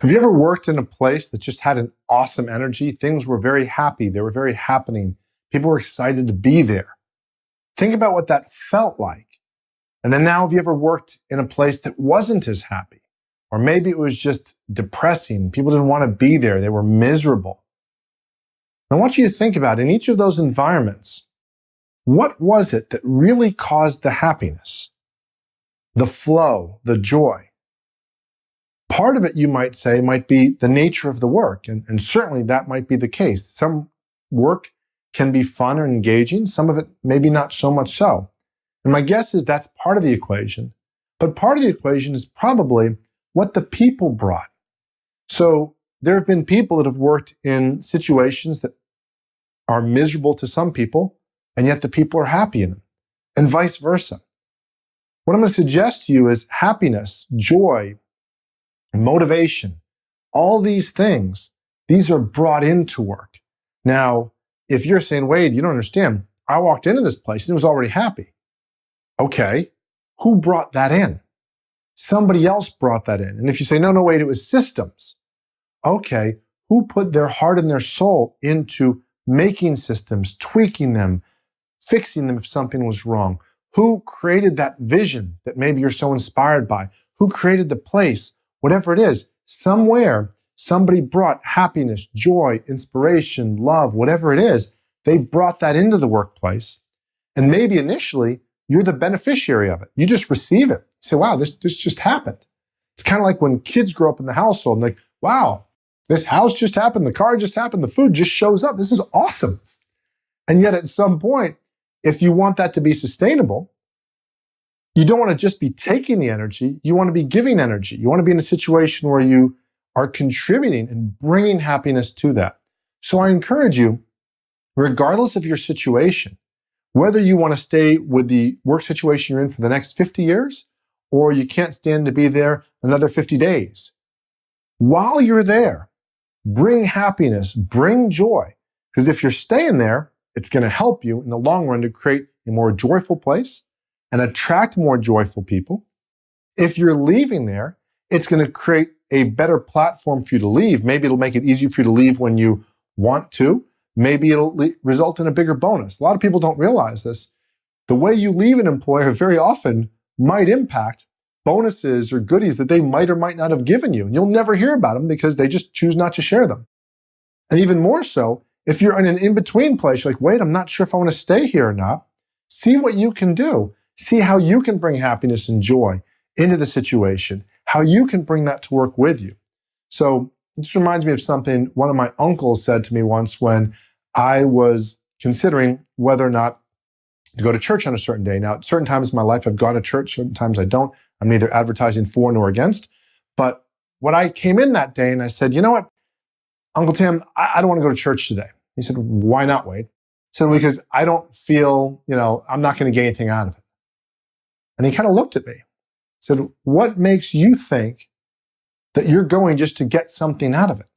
Have you ever worked in a place that just had an awesome energy? Things were very happy. They were very happening. People were excited to be there. Think about what that felt like. And then now, have you ever worked in a place that wasn't as happy? Or maybe it was just depressing. People didn't want to be there. They were miserable. I want you to think about, in each of those environments, what was it that really caused the happiness, the flow, the joy? Part of it, you might say, might be the nature of the work, and certainly that might be the case. Some work can be fun or engaging, some of it maybe not so much so. And my guess is that's part of the equation. But part of the equation is probably what the people brought. So there have been people that have worked in situations that are miserable to some people, and yet the people are happy in them, and vice versa. What I'm going to suggest to you is happiness, joy, motivation, all these things, these are brought into work. Now, if you're saying, Wade, you don't understand, I walked into this place and it was already happy. Okay, who brought that in? Somebody else brought that in. And if you say, no, Wade, it was systems. Okay, who put their heart and their soul into making systems, tweaking them, fixing them if something was wrong? Who created that vision that maybe you're so inspired by? Who created the place? Whatever it is, somewhere somebody brought happiness, joy, inspiration, love, whatever it is, they brought that into the workplace. And maybe initially you're the beneficiary of it. You just receive it. You say, wow, this just happened. It's kind of like when kids grow up in the household and like, wow, this house just happened, the car just happened, the food just shows up. This is awesome. And yet at some point, if you want that to be sustainable, you don't want to just be taking the energy, you want to be giving energy. You want to be in a situation where you are contributing and bringing happiness to that. So I encourage you, regardless of your situation, whether you want to stay with the work situation you're in for the next 50 years, or you can't stand to be there another 50 days, while you're there, bring happiness, bring joy. Because if you're staying there, it's going to help you in the long run to create a more joyful place and attract more joyful people. If you're leaving there, it's going to create a better platform for you to leave. Maybe it'll make it easier for you to leave when you want to. Maybe it'll result in a bigger bonus. A lot of people don't realize this. The way you leave an employer very often might impact bonuses or goodies that they might or might not have given you. And you'll never hear about them because they just choose not to share them. And even more so, if you're in an in-between place, you're like, wait, I'm not sure if I want to stay here or not. See what you can do. See how you can bring happiness and joy into the situation, how you can bring that to work with you. So this reminds me of something one of my uncles said to me once when I was considering whether or not to go to church on a certain day. Now, at certain times in my life, I've gone to church, certain times I don't. I'm neither advertising for nor against. But when I came in that day and I said, you know what, Uncle Tim, I don't want to go to church today. He said, why not, Wade? I said, because I don't feel, I'm not going to get anything out of it. And he kind of looked at me, said, what makes you think that you're going just to get something out of it?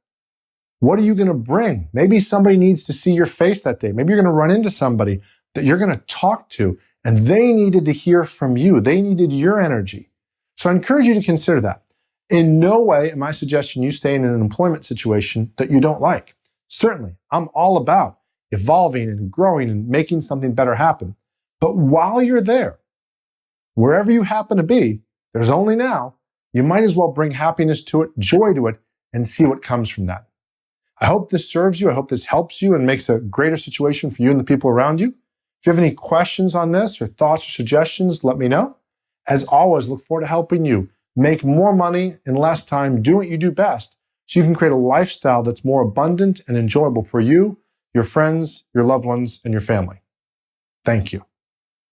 What are you going to bring? Maybe somebody needs to see your face that day. Maybe you're going to run into somebody that you're going to talk to, and they needed to hear from you. They needed your energy. So I encourage you to consider that. In no way am I suggesting you stay in an employment situation that you don't like. Certainly, I'm all about evolving and growing and making something better happen. But while you're there, wherever you happen to be, there's only now, you might as well bring happiness to it, joy to it, and see what comes from that. I hope this serves you. I hope this helps you and makes a greater situation for you and the people around you. If you have any questions on this or thoughts or suggestions, let me know. As always, look forward to helping you make more money in less time, do what you do best, so you can create a lifestyle that's more abundant and enjoyable for you, your friends, your loved ones, and your family. Thank you.